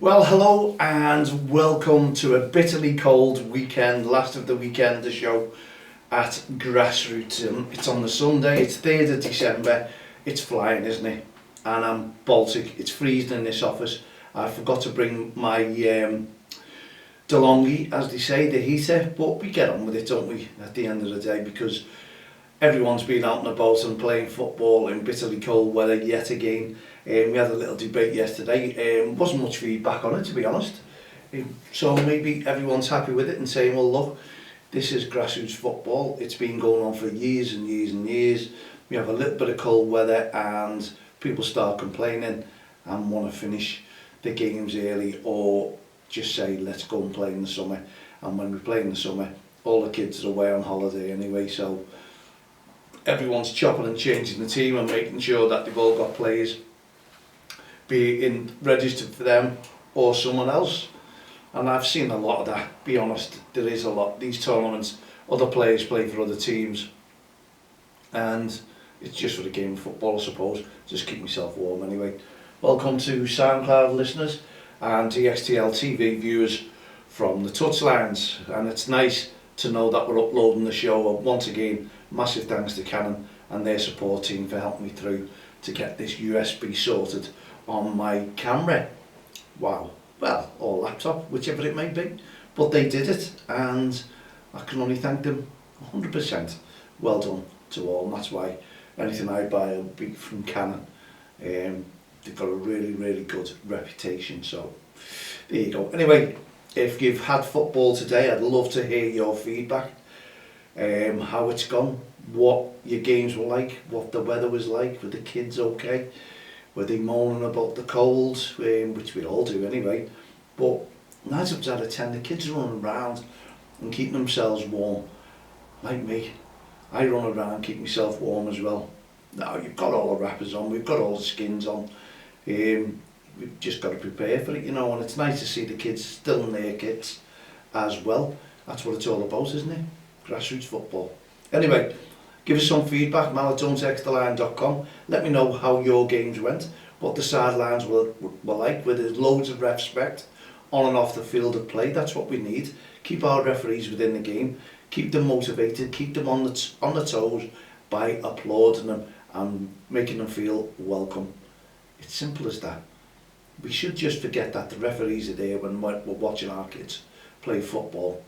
Well, hello and welcome to a bitterly cold weekend, last of the weekend, the show at Grassroots. It's on the Sunday, it's 3rd of December, it's flying, isn't it? And I'm Baltic, it's freezing in this office. I forgot to bring my DeLonghi, as they say, the heater, but we get on with it, don't we, at the end of the day, because everyone's been out and about and playing football in bitterly cold weather yet again. We had a little debate yesterday. Wasn't much feedback on it, to be honest. So maybe everyone's happy with it and saying, well, look, this is grassroots football. It's been going on for years and years and years. We have a little bit of cold weather and people start complaining and want to finish the games early, or just say, let's go and play in the summer. And when we play in the summer, all the kids are away on holiday anyway, so everyone's chopping and changing the team and making sure that they've all got players be in registered for them or someone else. And I've seen a lot of that, be honest. There is a lot. These tournaments, other players play for other teams, and it's just for the game of football, I suppose. Just keep myself warm anyway. Welcome to SoundCloud listeners and TXTL TV viewers from the touchlines, and it's nice to know that we're uploading the show. Once again, massive thanks to Canon and their support team for helping me through to get this USB sorted on my camera. Wow. Well, or laptop, whichever it may be. But they did it, and I can only thank them 100%. Well done to all, and that's why anything I buy will be from Canon. They've got a really, really good reputation, so there you go. Anyway, if you've had football today, I'd love to hear your feedback. How it's gone, what your games were like, what the weather was like, were the kids okay, were they moaning about the cold, which we all do anyway, but 9 times out of 10 the kids are running around and keeping themselves warm, like me. I run around and keep myself warm as well. Now you've got all the wrappers on, we've got all the skins on, we've just got to prepare for it, you know, and it's nice to see the kids still in their kits as well. That's what it's all about, isn't it? Grassroots football. Anyway, give us some feedback, maladonetexttheline.com. Let me know how your games went, what the sidelines were like, where there's loads of respect on and off the field of play. That's what we need. Keep our referees within the game, keep them motivated, keep them on the toes by applauding them and making them feel welcome. It's simple as that. We should just forget that the referees are there when we're watching our kids play football.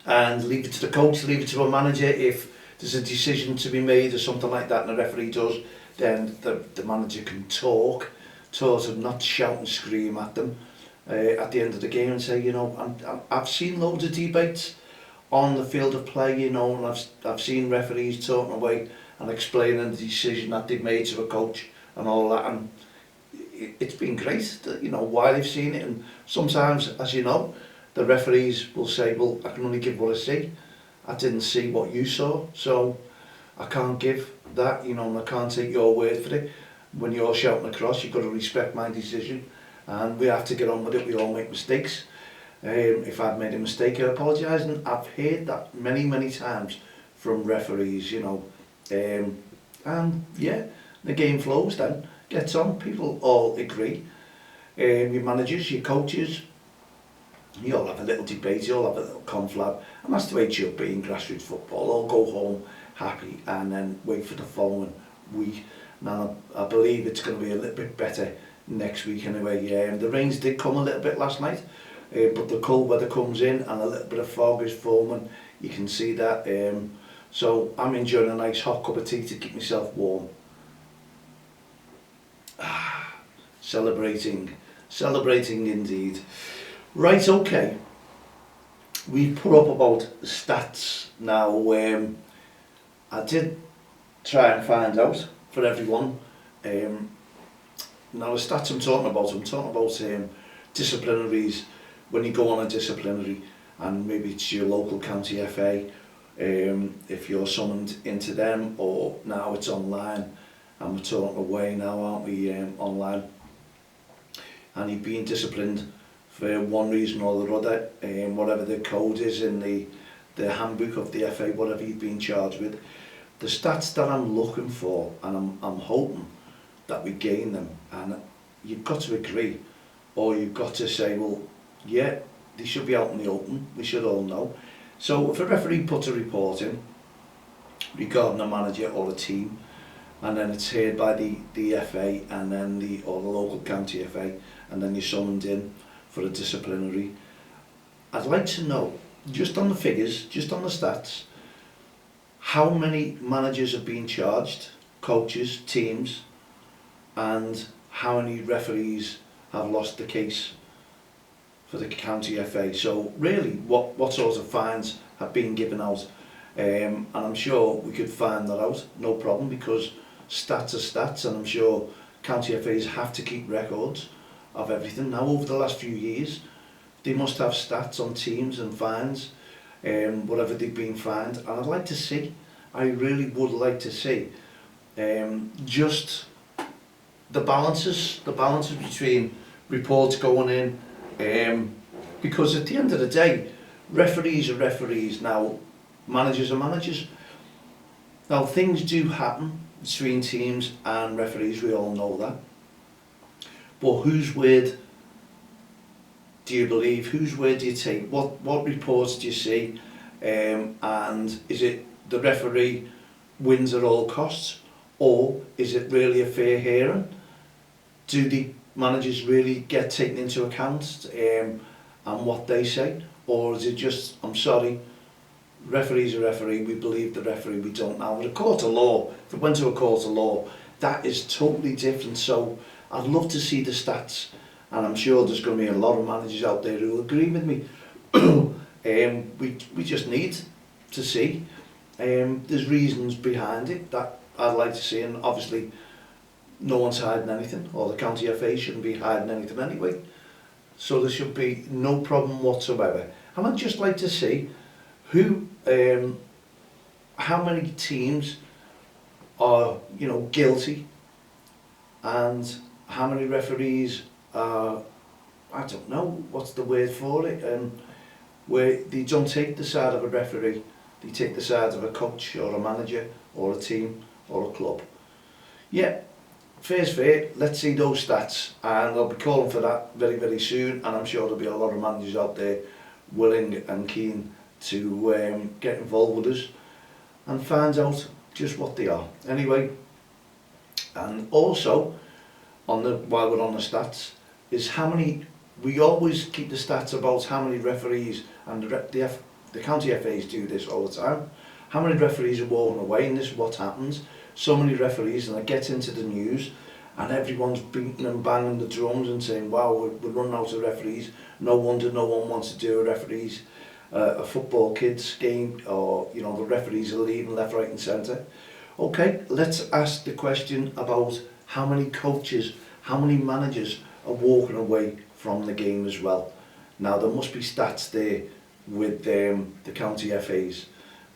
And leave it to the coach, leave it to a manager. If there's a decision to be made or something like that and the referee does, then the manager can talk to them, not shout and scream at them at the end of the game and say, you know, I've seen loads of debates on the field of play, you know, and I've seen referees talking away and explaining the decision that they've made to a coach and all that, and it's been great, you know, while they've seen it. And sometimes, as you know, the referees will say, well, I can only give what I see. I didn't see what you saw, so I can't give that, you know, and I can't take your word for it. When you're shouting across, you've got to respect my decision, and we have to get on with it. We all make mistakes. If I've made a mistake, I apologise, and I've heard that many, many times from referees, you know. And yeah, the game flows then, gets on, people all agree. Your managers, your coaches, you all have a little debate, you all have a little conflab, and that's the way it should be in grassroots football. All go home happy and then wait for the following week. Now I believe it's going to be a little bit better next week anyway. The rains did come a little bit last night, but the cold weather comes in and a little bit of fog is forming. You can see that. So I'm enjoying a nice hot cup of tea to keep myself warm. Celebrating indeed. Right, okay. We put up about stats now. I did try and find out for everyone. Now the stats I'm talking about disciplinaries. When you go on a disciplinary, and maybe it's your local county FA, if you're summoned into them, or now it's online, and we're talking away now, aren't we, online, and you've been disciplined for one reason or the other, whatever the code is in the handbook of the FA, whatever you've been charged with. The stats that I'm looking for, and I'm hoping that we gain them, and you've got to agree, or you've got to say, well, yeah, they should be out in the open, we should all know. So if a referee puts a report in regarding a manager or a team, and then it's heard by the FA and then or the local county FA, and then you're summoned in for a disciplinary, I'd like to know, just on the figures, just on the stats, how many managers have been charged, coaches, teams, and how many referees have lost the case for the county FA. So really, what sort of fines have been given out? And I'm sure we could find that out, no problem, because stats are stats, and I'm sure county FAs have to keep records of everything. Now, over the last few years, they must have stats on teams and fines, whatever they've been fined. And I'd like to see, I really would like to see, just the balances between reports going in, because at the end of the day, referees are referees. Now, managers are managers. Now, things do happen between teams and referees, we all know that. But whose word do you believe? Whose word do you take? What reports do you see? And is it the referee wins at all costs? Or is it really a fair hearing? Do the managers really get taken into account and what they say? Or is it just, I'm sorry, referee's a referee, we believe the referee, we don't now. With a court of law, if it went to a court of law, that is totally different. So I'd love to see the stats, and I'm sure there's going to be a lot of managers out there who will agree with me. We just need to see. There's reasons behind it that I'd like to see, and obviously no one's hiding anything, or the county FA shouldn't be hiding anything anyway. So there should be no problem whatsoever. And I'd just like to see who, how many teams are, guilty, and how many referees are, I don't know, what's the word for it, where they don't take the side of a referee, they take the side of a coach or a manager or a team or a club. Yeah, fair's fair, let's see those stats, and I'll be calling for that very, very soon, and I'm sure there'll be a lot of managers out there willing and keen to get involved with us and find out just what they are. Anyway, and also, while we're on the stats, is how many, we always keep the stats about how many referees, and the county FAs do this all the time, how many referees are walking away, and this is what happens. So many referees, and it gets into the news, and everyone's beating and banging the drums and saying, wow, we're running out of referees, no wonder no one wants to do a football kids game, or the referees are leaving left, right and centre. Okay, let's ask the question about how many coaches, how many managers are walking away from the game as well. Now, there must be stats there with the county FAs.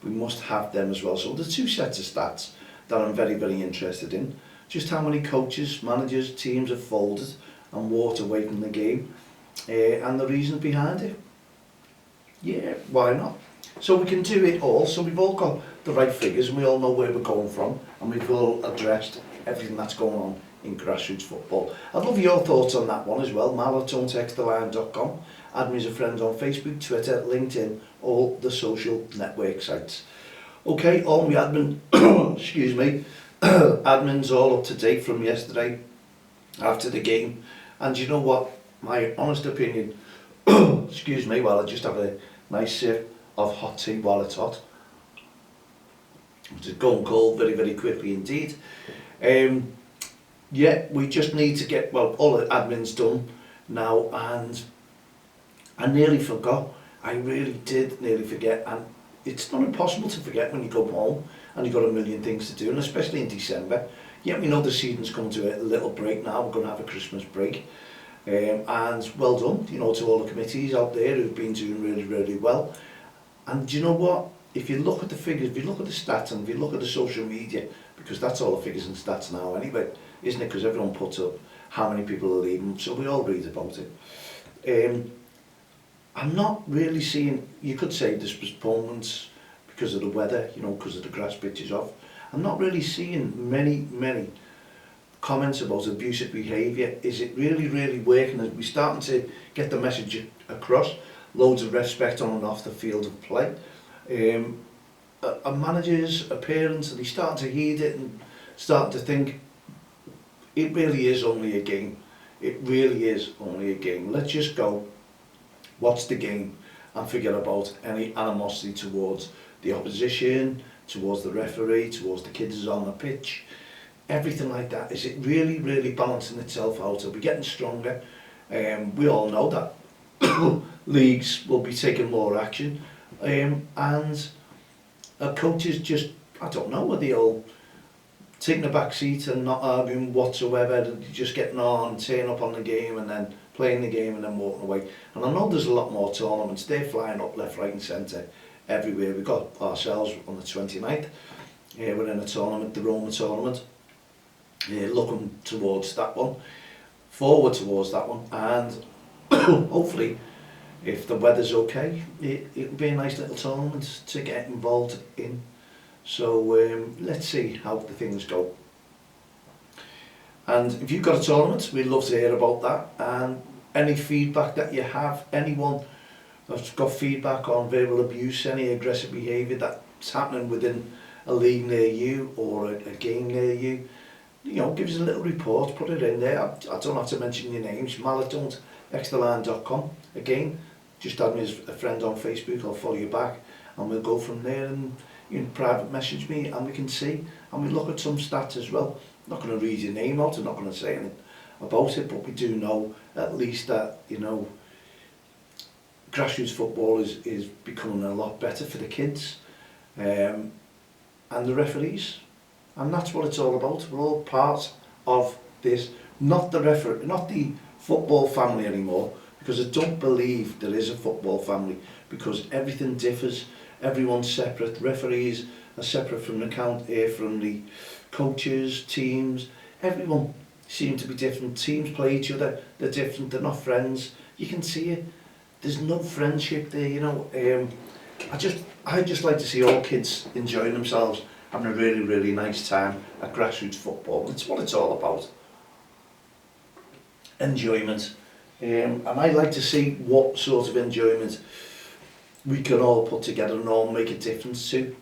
We must have them as well. So the two sets of stats that I'm very, very interested in. Just how many coaches, managers, teams have folded and walked away from the game, and the reasons behind it. Yeah, why not? So we can do it all, so we've all got the right figures and we all know where we're going from, and we've all addressed everything that's going on in grassroots football. I'd love your thoughts on that one as well. mal@tonetexttheline.com. Add me as a friend on Facebook, Twitter, LinkedIn, all the social network sites. Okay, all my admin, excuse me, admin's all up to date from yesterday after the game. And you know what? My honest opinion, excuse me, while I just have a nice sip of hot tea while it's hot. It's going cold very, very quickly indeed. Yeah, we just need to get, well, all the admin's done now, and I nearly forgot. I really did nearly forget, and it's not impossible to forget when you go home and you've got a million things to do, and especially in December. Yeah, we know the season's come to a little break now. We're going to have a Christmas break. And well done, to all the committees out there who've been doing really, really well. And do you know what? If you look at the figures, if you look at the stats, and if you look at the social media, because that's all the figures and stats now anyway, isn't it? Because everyone puts up how many people are leaving, so we all read about it. I'm not really seeing, you could say there's postponements because of the weather, because of the grass pitches off. I'm not really seeing many comments about abusive behaviour. Is it really working? Are we starting to get the message across? Loads of respect on and off the field of play. Managers, parents, are they starting to heed it and starting to think it really is only a game? It really is only a game. Let's just go, watch the game, and forget about any animosity towards the opposition, towards the referee, towards the kids on the pitch, everything like that. Is it really balancing itself out? Are we getting stronger? We all know that leagues will be taking more action, and coaches just, I don't know, are they all taking the back seat and not arguing whatsoever, just getting on, turning up on the game and then playing the game and then walking away. And I know there's a lot more tournaments, they're flying up left, right and centre everywhere. We've got ourselves on the 29th, we're in a tournament, the Roma tournament, looking towards that one, forward towards that one, and hopefully if the weather's okay, it'll be a nice little tournament to get involved in. So let's see how the things go. And if you've got a tournament, we'd love to hear about that. And any feedback that you have, anyone that's got feedback on verbal abuse, any aggressive behaviour that's happening within a league near you or a game near you, you know, give us a little report, put it in there. I don't have to mention your names, maladont@extraline.com. Again, just add me as a friend on Facebook, I'll follow you back, and we'll go from there, and you can private message me and we can see, and we look at some stats as well. I'm not going to read your name out, I'm not going to say anything about it, but we do know at least that, you know, grassroots football is becoming a lot better for the kids and the referees, and that's what it's all about. We're all part of this, not the football family anymore, because I don't believe there is a football family, because everything differs, everyone's separate, referees are separate from the coaches, teams, everyone seems to be different, teams play each other, they're different, they're not friends, you can see it, there's no friendship there, you know. I just like to see all kids enjoying themselves, having a really nice time at grassroots football. It's what it's all about, enjoyment. And I'd like to see what sort of enjoyment we can all put together and all make a difference to.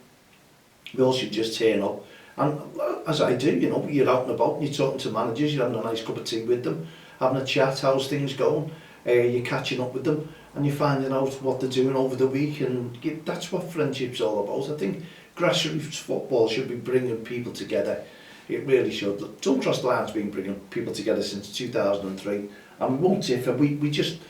We all should just turn up, and as I do, you know, you're out and about and you're talking to managers, you're having a nice cup of tea with them, having a chat, how's things going, you're catching up with them and you're finding out what they're doing over the week, and that's what friendship's all about. I think grassroots football should be bringing people together. It really should. Don't Cross the Line's been bringing people together since 2003, and we won't differ. We just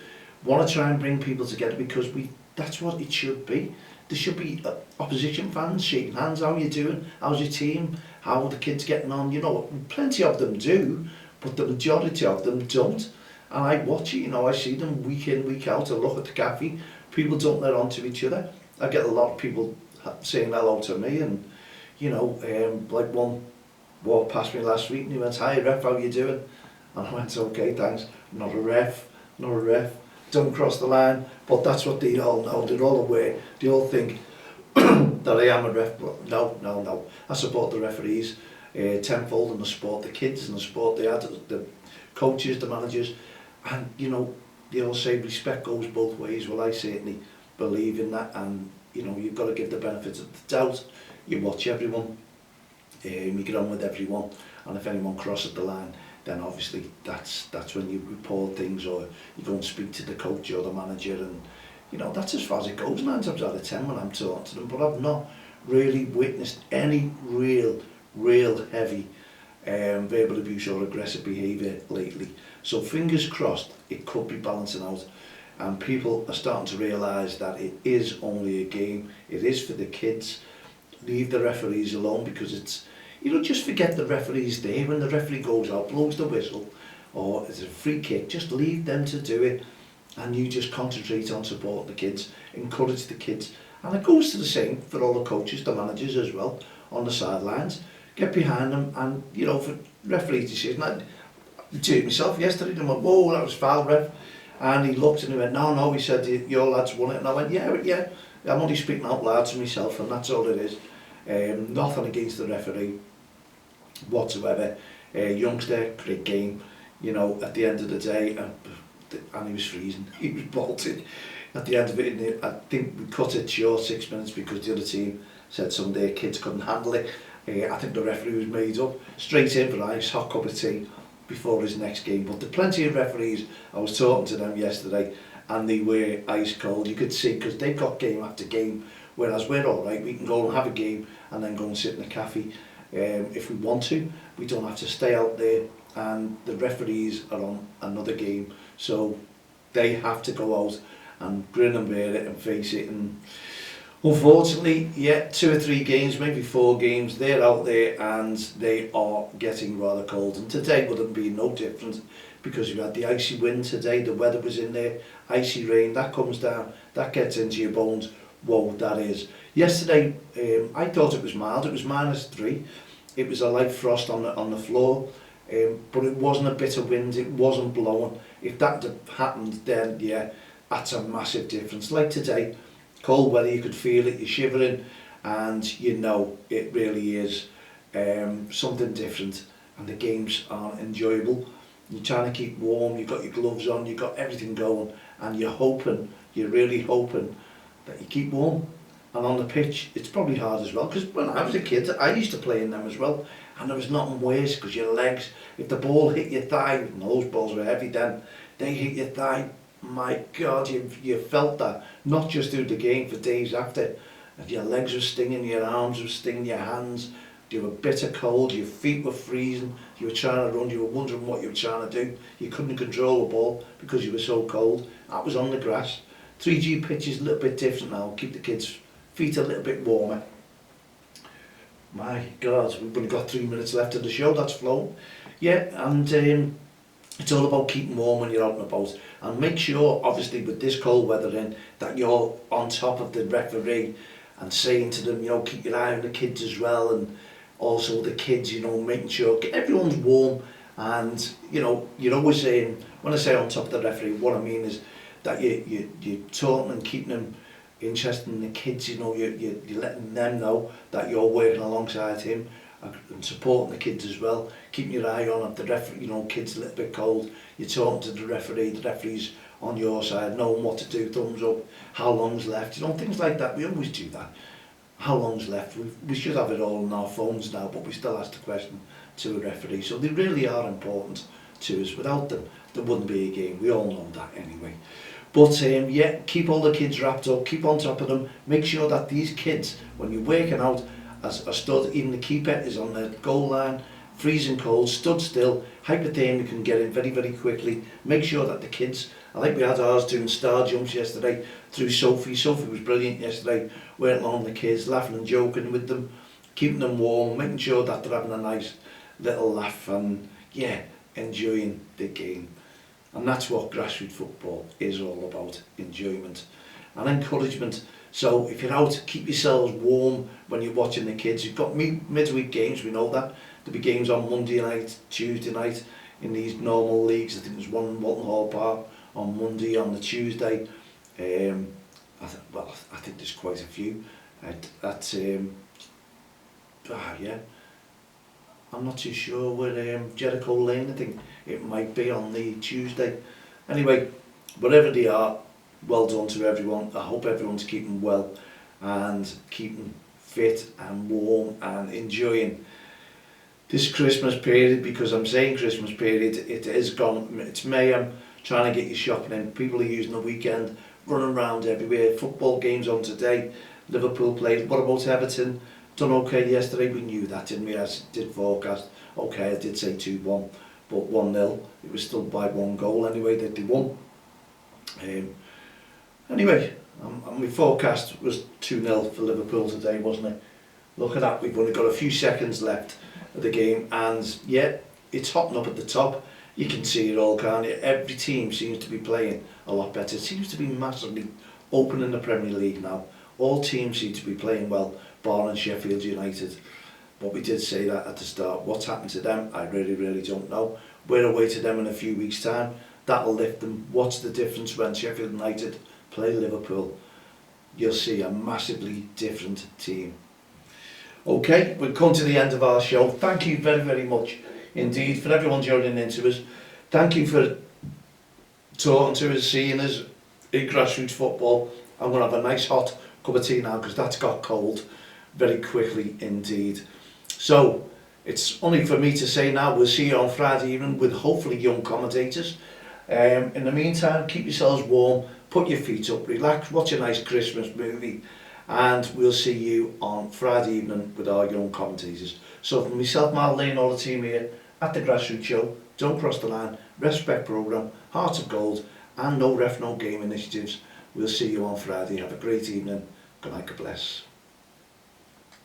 want to try and bring people together because that's what it should be. There should be opposition fans shaking hands. How are you doing? How's your team? How are the kids getting on? You know, plenty of them do, but the majority of them don't. And I watch it, you know, I see them week in, week out. I look at the cafe. People don't let on to each other. I get a lot of people saying hello to me, and, you know, like one walked past me last week and he went, "Hi ref, how you doing?" And I went, "Okay, thanks. I'm not a ref, don't cross the line." But that's what they all know, they're all aware, they all think that I am a ref, but no. I support the referees tenfold, and I support the kids, and I support the coaches, the managers, and, you know, they all say respect goes both ways. Well, I certainly believe in that, and, you know, you've got to give the benefit of the doubt. You watch everyone, you get on with everyone, and if anyone crosses the line, then obviously that's when you report things, or you go and speak to the coach or the manager, and, you know, that's as far as it goes 9 times out of 10 when I'm talking to them. But I've not really witnessed any real heavy verbal abuse or aggressive behaviour lately. So fingers crossed it could be balancing out, and people are starting to realise that it is only a game, it is for the kids. Leave the referees alone, because it's, you know, just forget the referee's there. When the referee goes out, blows the whistle, or it's a free kick, just leave them to do it, and you just concentrate on supporting the kids, encourage the kids. And it goes to the same for all the coaches, the managers as well, on the sidelines. Get behind them, and, you know, for referee's decision, I did it myself yesterday, and I went, "Whoa, that was foul, ref." And he looked and he went, no, he said, "Your lads won it." And I went, yeah, I'm only speaking out loud to myself, and that's all it is. Nothing against the referee whatsoever. youngster, great game, you know, at the end of the day, and he was freezing, he was bolting. At the end of it, I think we cut it short 6 minutes because the other team said some of their kids couldn't handle it. I think the referee was made up, straight in for ice, hot cup of tea before his next game. But there are plenty of referees, I was talking to them yesterday, and they were ice cold. You could see, because they've got game after game, whereas we're all right, we can go and have a game and then go and sit in a cafe if we want to. We don't have to stay out there, and the referees are on another game, so they have to go out and grin and bear it and face it. And unfortunately, yeah, 2 or 3 games, maybe 4 games, they're out there and they are getting rather cold. And today wouldn't be no different, because you had the icy wind today, the weather was in there, icy rain, that comes down, that gets into your bones. Whoa, that is. Yesterday, I thought it was mild, it was -3. It was a light frost on the floor, but it wasn't a bit of wind, it wasn't blowing. If that had happened, then yeah, that's a massive difference. Like today, cold weather, you could feel it, you're shivering, and you know it really is something different, and the games aren't enjoyable. You're trying to keep warm, you've got your gloves on, you've got everything going, and you're really hoping that you keep warm. And on the pitch, it's probably hard as well, because when I was a kid, I used to play in them as well, and there was nothing worse, because your legs, if the ball hit your thigh, and those balls were heavy then, they hit your thigh, my God, you felt that, not just through the game, for days after. And your legs were stinging, your arms were stinging, your hands, you were bitter cold, your feet were freezing, you were trying to run, you were wondering what you were trying to do, you couldn't control the ball because you were so cold. That was on the grass. 3G pitch is a little bit different now, keep the kids' feet a little bit warmer. My God, we've only got 3 minutes left of the show, that's flown. Yeah, and it's all about keeping warm when you're out and about, and make sure, obviously with this cold weather in, that you're on top of the referee and saying to them, you know, keep your eye on the kids as well, and also the kids, you know, making sure everyone's warm. And you know, you're always saying, when I say on top of the referee, what I mean is that you're talking and keeping them interested in the kids, you know, you're letting them know that you're working alongside him and supporting the kids as well, keeping your eye on the referee, you know, kids a little bit cold, you're talking to the referee's on your side, knowing what to do, thumbs up, how long's left, you know, things like that. We always do that. How long's left? We should have it all on our phones now, but we still ask the question to a referee. So they really are important to us. Without them, there wouldn't be a game. We all know that anyway. But yeah, keep all the kids wrapped up, keep on top of them, make sure that these kids, when you're working out, as a stud, even the keeper is on the goal line, freezing cold, stood still, hypothermia can get in very, very quickly. Make sure that the kids, I think we had ours doing star jumps yesterday through Sophie. Sophie was brilliant yesterday, weren't along the kids, laughing and joking with them, keeping them warm, making sure that they're having a nice little laugh and, yeah, enjoying the game. And that's what grassroots football is all about, enjoyment and encouragement. So if you're out, keep yourselves warm when you're watching the kids. You've got midweek games, we know that. There'll be games on Monday night, Tuesday night in these normal leagues. I think there's one in Walton Hall Park on Monday, on the Tuesday. I think there's quite a few. Yeah. I'm not too sure where Jericho Lane, I think it might be on the Tuesday. Anyway, whatever they are, well done to everyone. I hope everyone's keeping well and keeping fit and warm and enjoying this Christmas period, because I'm saying Christmas period, it is gone, it's mayhem, trying to get your shopping in. People are using the weekend, running around everywhere. Football games on today, Liverpool played. What about Everton? Done okay yesterday, we knew that, didn't we? I did forecast, okay, I did say 2-1, but 1-0, it was still by 1 goal anyway that they won. Anyway, my forecast was 2-0 for Liverpool today, wasn't it? Look at that, we've only got a few seconds left of the game, and yeah, it's hotting up at the top. You can see it all, can't you? Every team seems to be playing a lot better. It seems to be massively open in the Premier League now. All teams seem to be playing well, barring Sheffield United. But we did say that at the start. What's happened to them, I really, really don't know. We're away to them in a few weeks' time. That'll lift them. What's the difference when Sheffield United play Liverpool? You'll see a massively different team. Okay, we've come to the end of our show. Thank you very, very much indeed, for everyone joining into us. Thank you for talking to us, seeing us in Grassroots Football. I'm going to have a nice hot cup of tea now because that's got cold very quickly indeed. So it's only for me to say now, we'll see you on Friday evening with hopefully young commentators. In the meantime, keep yourselves warm, put your feet up, relax, watch a nice Christmas movie, and we'll see you on Friday evening with our young commentators. So from myself, Madeleine, all the team here at the Grassroots Show, Don't Cross the Line, Respect Programme, Heart of Gold, and No Ref No Game initiatives. We'll see you on Friday. Have a great evening. Good night, God bless.